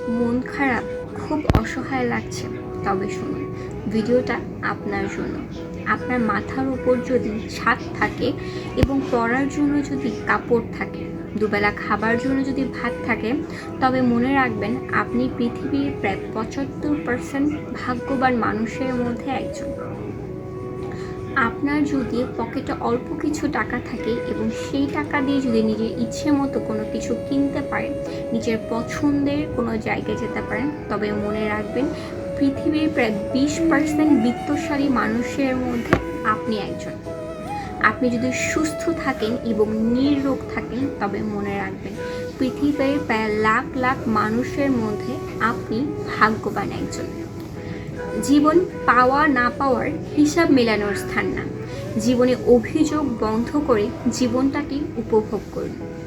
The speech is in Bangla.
মন খারাপ, খুব অসহায় লাগছে, তবে শুনুন, ভিডিওটা আপনার জন্য। আপনার মাথার উপর যদি ছাদ থাকে এবং পরার জন্য যদি কাপড় থাকে, দুবেলা খাবার জন্য যদি ভাত থাকে, তবে মনে রাখবেন আপনি পৃথিবীর প্রায় 75% ভাগ্যবান মানুষের মধ্যে একজন। আপনার যদি পকেটে অল্প কিছু টাকা থাকে এবং সেই টাকা দিয়ে যদি নিজের ইচ্ছে মতো কোনো কিছু কিনতে পারেন, নিজের পছন্দের কোনো জায়গায় যেতে পারেন, তবে মনে রাখবেন পৃথিবীর প্রায় 20% বিত্তশালী মানুষের মধ্যে আপনি একজন। আপনি যদি সুস্থ থাকেন এবং নিরোগ থাকেন, তবে মনে রাখবেন পৃথিবীর প্রায় লাখ লাখ মানুষের মধ্যে আপনি ভাগ্যবান একজন। জীবন পাওয়া না পাওয়ার হিসাব মেলানোর স্থান না। জীবনে অভিযোগ বন্ধ করে জীবনটাকে উপভোগ করুন।